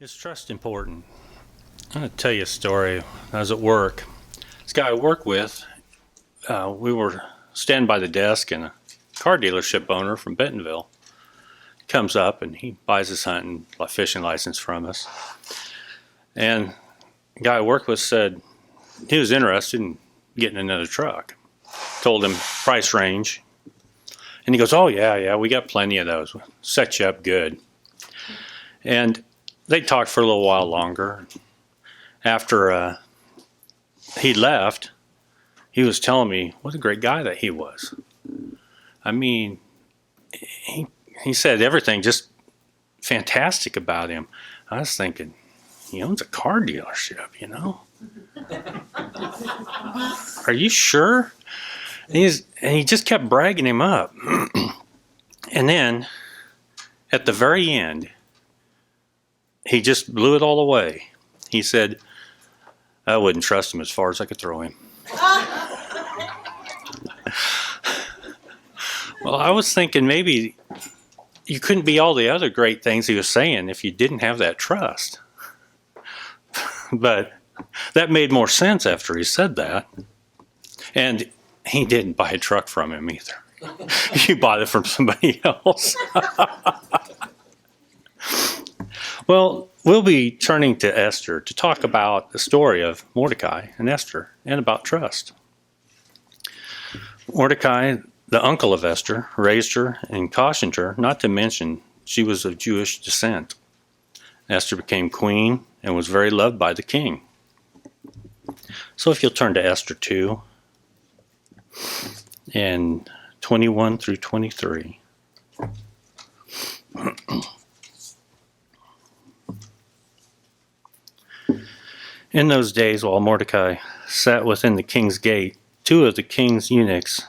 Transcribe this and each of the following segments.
Is trust important? I'm going to tell you a story. I was at work. This guy I work with, we were standing by the desk, and a car dealership owner from Bentonville comes up and he buys his hunting fishing license from us. And the guy I work with said he was interested in getting another truck. Told him price range. And he goes, "Oh, yeah, we got plenty of those. We'll set you up good." And they talked for a little while longer. After he left, he was telling me what a great guy that he was. I mean, he said everything just fantastic about him. I was thinking, he owns a car dealership, you know? Are you sure? And he just kept bragging him up. And then, at the very end, he just blew it all away. He said, "I wouldn't trust him as far as I could throw him." Well, I was thinking maybe you couldn't be all the other great things he was saying if you didn't have that trust. But that made more sense after he said that. And he didn't buy a truck from him either. He bought it from somebody else. Well, we'll be turning to Esther to talk about the story of Mordecai and Esther and about trust. Mordecai, the uncle of Esther, raised her and cautioned her not to mention she was of Jewish descent. Esther became queen and was very loved by the king. So if you'll turn to Esther 2 and 21 through 23. In those days, while Mordecai sat within the king's gate, two of the king's eunuchs,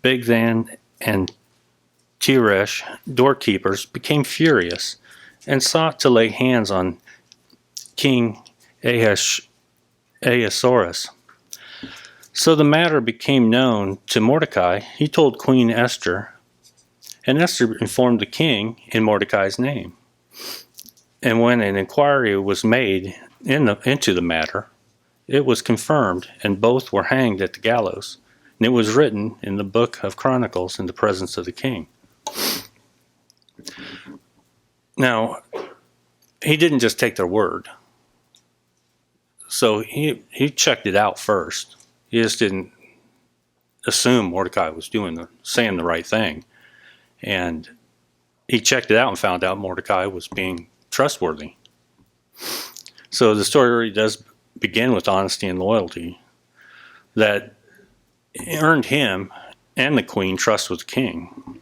Bigthan and Teresh, doorkeepers, became furious and sought to lay hands on King Ahasuerus. So the matter became known to Mordecai. He told Queen Esther, and Esther informed the king in Mordecai's name. And when an inquiry was made into the matter, it was confirmed, and both were hanged at the gallows. And it was written in the book of Chronicles in the presence of the king. Now, he didn't just take their word. So he checked it out first. He just didn't assume Mordecai was saying the right thing. And he checked it out and found out Mordecai was being trustworthy. So the story really does begin with honesty and loyalty that earned him and the queen trust with the king.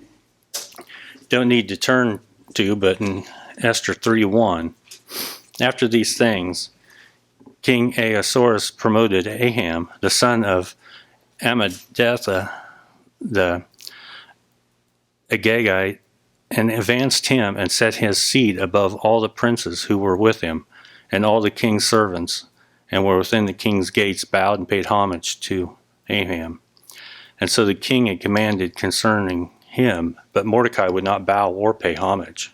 Don't need to turn to, but in Esther 3:1, after these things, King Ahasuerus promoted Aham, the son of Ammedatha, the Agagite, and advanced him and set his seat above all the princes who were with him, and all the king's servants, and were within the king's gates, bowed and paid homage to Aham. And so the king had commanded concerning him, but Mordecai would not bow or pay homage.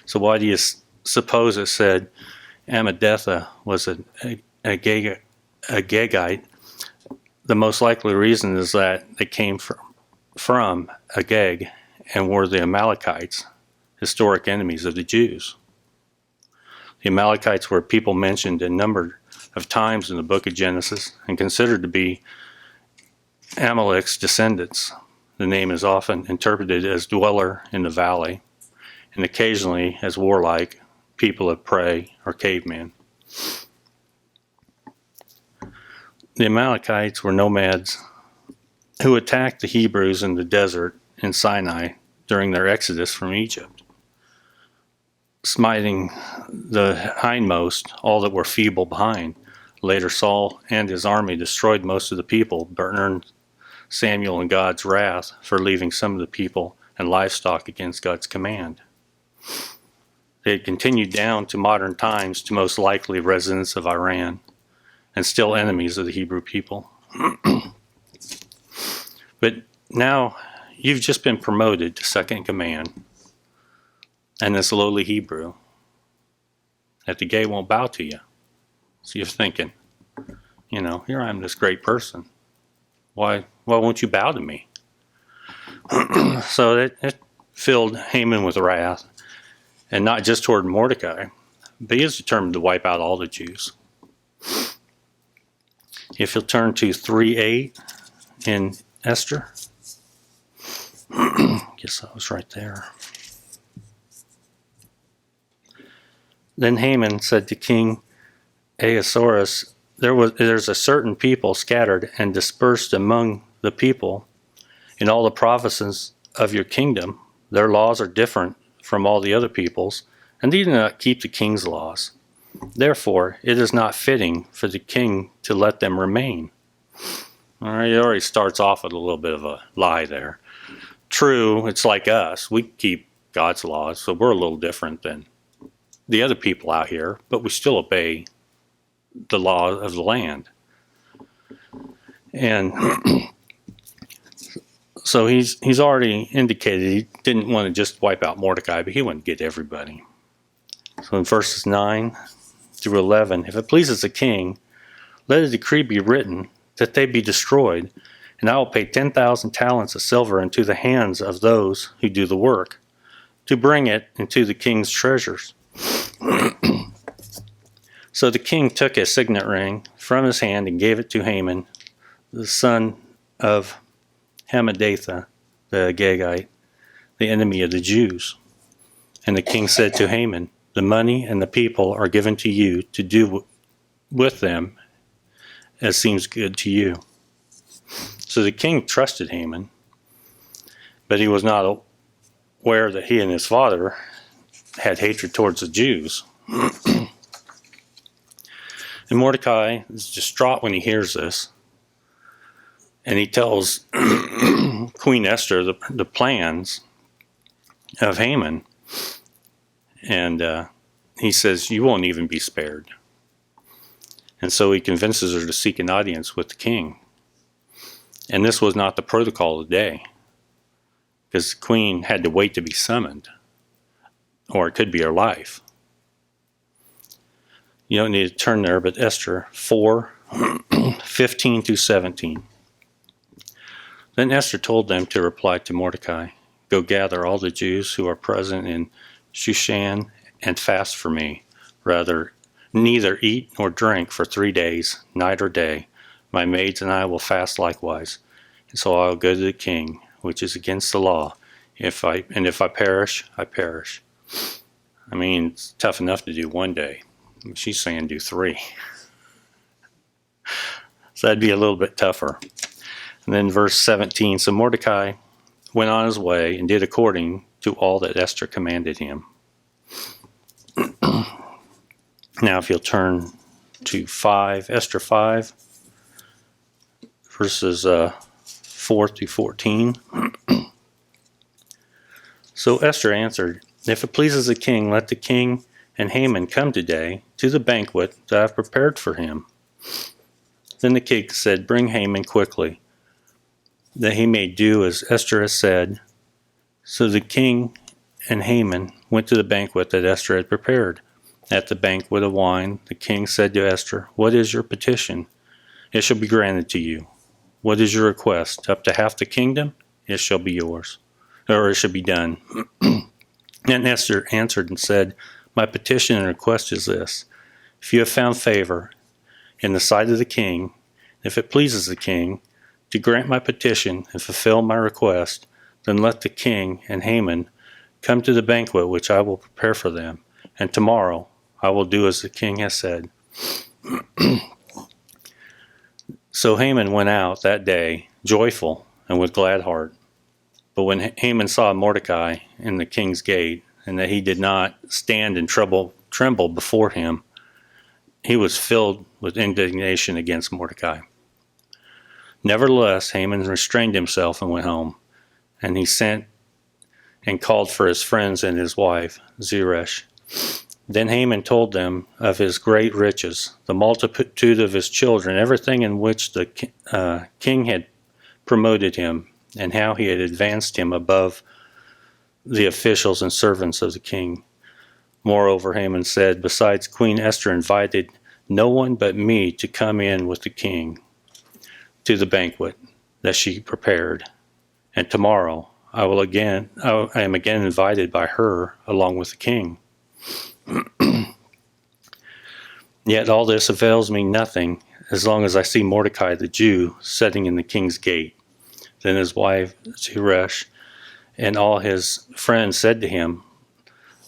So why do you suppose it said Ammedatha was a Agagite? The most likely reason is that they came from Agag and were the Amalekites, historic enemies of the Jews. The Amalekites were a people mentioned a number of times in the book of Genesis and considered to be Amalek's descendants. The name is often interpreted as dweller in the valley, and occasionally as warlike, people of prey, or cavemen. The Amalekites were nomads who attacked the Hebrews in the desert in Sinai during their exodus from Egypt, smiting the hindmost, all that were feeble behind. Later Saul and his army destroyed most of the people, but earned Samuel and God's wrath for leaving some of the people and livestock against God's command. They had continued down to modern times to most likely residents of Iran and still enemies of the Hebrew people. But now you've just been promoted to second in command and this lowly Hebrew, that the gate won't bow to you. So you're thinking, here I am, this great person. Why won't you bow to me? So it filled Haman with wrath, and not just toward Mordecai, but he is determined to wipe out all the Jews. If you'll turn to 3:8 in Esther. Guess that was right there. Then Haman said to King Ahasuerus, there's a certain people scattered and dispersed among the people in all the provinces of your kingdom. Their laws are different from all the other peoples, and they do not keep the king's laws. Therefore, it is not fitting for the king to let them remain. All right, it already starts off with a little bit of a lie there. True, it's like us. We keep God's laws, so we're a little different than the other people out here, but we still obey the law of the land. And so he's already indicated he didn't want to just wipe out Mordecai, but he wanted to get everybody. So in verses 9 through 11, if it pleases the king, let a decree be written that they be destroyed, and I will pay 10,000 talents of silver into the hands of those who do the work, to bring it into the king's treasures. So the king took a signet ring from his hand and gave it to Haman, the son of Hammedatha, the Agagite, the enemy of the Jews. And the king said to Haman, the money and the people are given to you to do with them as seems good to you. So the king trusted Haman, but he was not aware that he and his father had hatred towards the Jews. And Mordecai is distraught when he hears this. And he tells Queen Esther the plans of Haman. And he says, you won't even be spared. And so he convinces her to seek an audience with the king. And this was not the protocol of the day, because the queen had to wait to be summoned, or it could be her life. You don't need to turn there, but Esther 4:15 through 17. Then Esther told them to reply to Mordecai, go gather all the Jews who are present in Shushan and fast for me. Rather, neither eat nor drink for 3 days, night or day. My maids and I will fast likewise. And so I will go to the king, which is against the law. If I perish, I perish. I mean, it's tough enough to do 1 day. She's saying do 3. So that'd be a little bit tougher. And then verse 17, so Mordecai went on his way and did according to all that Esther commanded him. Now if you'll turn to Esther 5, verses 4 through 14. So Esther answered, if it pleases the king, let the king and Haman come today to the banquet that I have prepared for him. Then the king said, bring Haman quickly, that he may do as Esther has said. So the king and Haman went to the banquet that Esther had prepared. At the banquet of wine, the king said to Esther, what is your petition? It shall be granted to you. What is your request? Up to half the kingdom? It shall be yours, or it shall be done. And Esther answered and said, my petition and request is this. If you have found favor in the sight of the king, if it pleases the king to grant my petition and fulfill my request, then let the king and Haman come to the banquet which I will prepare for them, and tomorrow I will do as the king has said. So Haman went out that day, joyful and with glad heart. But when Haman saw Mordecai in the king's gate, and that he did not stand and tremble before him, he was filled with indignation against Mordecai. Nevertheless, Haman restrained himself and went home, and he sent and called for his friends and his wife, Zeresh. Then Haman told them of his great riches, the multitude of his children, everything in which the king had promoted him, and how he had advanced him above the officials and servants of the king. Moreover, Haman said, besides, Queen Esther invited no one but me to come in with the king to the banquet that she prepared. And tomorrow I am again invited by her along with the king. Yet all this avails me nothing as long as I see Mordecai the Jew sitting in the king's gate. Then his wife Zeresh and all his friends said to him,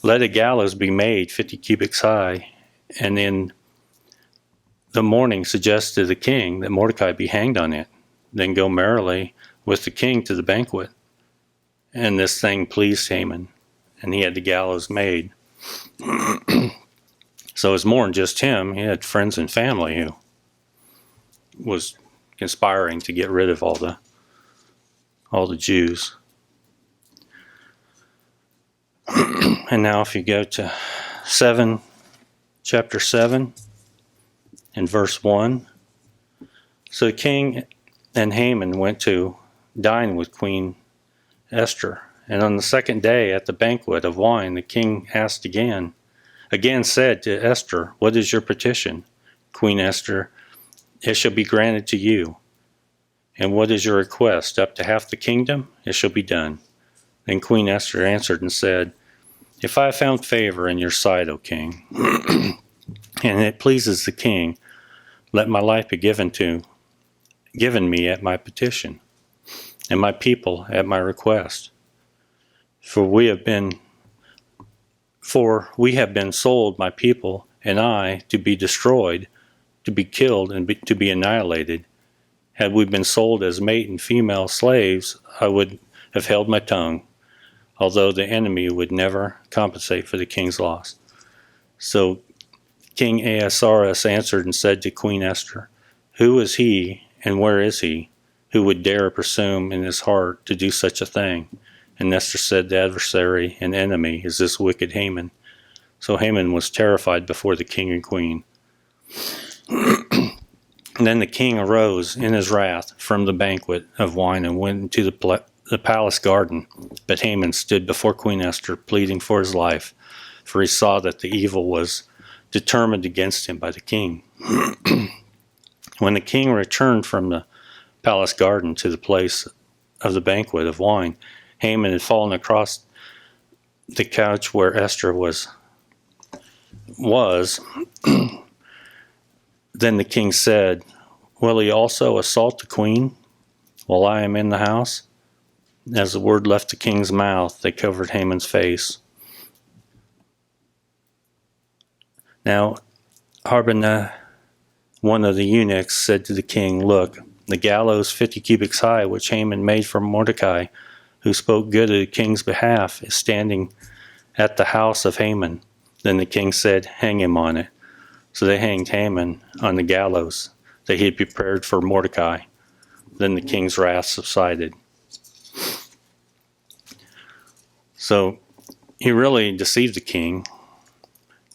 let a gallows be made 50 cubits high, and in the morning suggest to the king that Mordecai be hanged on it. Then go merrily with the king to the banquet. And this thing pleased Haman, and he had the gallows made. So it was more than just him. He had friends and family who was conspiring to get rid of all the Jews. And now if you go to chapter 7 and verse 1. So the king and Haman went to dine with Queen Esther. And on the second day at the banquet of wine, the king asked again said to Esther, what is your petition? Queen Esther, it shall be granted to you. And what is your request? Up to half the kingdom? It shall be done. Then Queen Esther answered and said, if I have found favor in your sight, O king, and it pleases the king, let my life be given me at my petition, and my people at my request. For we have been sold, my people and I, to be destroyed, to be killed, and to be annihilated. Had we been sold as mate and female slaves, I would have held my tongue, although the enemy would never compensate for the king's loss. So King Ahasuerus answered and said to Queen Esther, who is he and where is he who would dare presume in his heart to do such a thing? And Esther said, the adversary and enemy is this wicked Haman. So Haman was terrified before the king and queen. And then the king arose in his wrath from the banquet of wine and went into the palace garden. But Haman stood before Queen Esther, pleading for his life, for he saw that the evil was determined against him by the king. When the king returned from the palace garden to the place of the banquet of wine, Haman had fallen across the couch where Esther was. Then the king said, will he also assault the queen while I am in the house? As the word left the king's mouth, they covered Haman's face. Now Harbonah, one of the eunuchs, said to the king, look, the gallows 50 cubits high, which Haman made for Mordecai, who spoke good of the king's behalf, is standing at the house of Haman. Then the king said, hang him on it. So they hanged Haman on the gallows that he had prepared for Mordecai. Then the king's wrath subsided. So he really deceived the king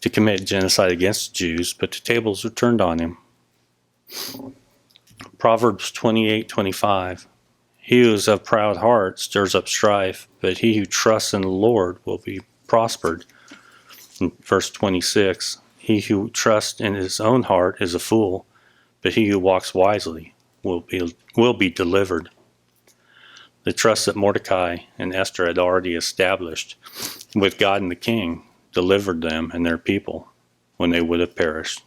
to commit genocide against the Jews, but the tables were turned on him. Proverbs 28:25. He who is of proud heart stirs up strife, but he who trusts in the Lord will be prospered. In verse 26, he who trusts in his own heart is a fool, but he who walks wisely will be delivered. The trust that Mordecai and Esther had already established with God and the king delivered them and their people when they would have perished.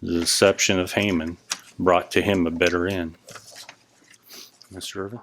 The deception of Haman brought to him a bitter end. Mr. Irvin?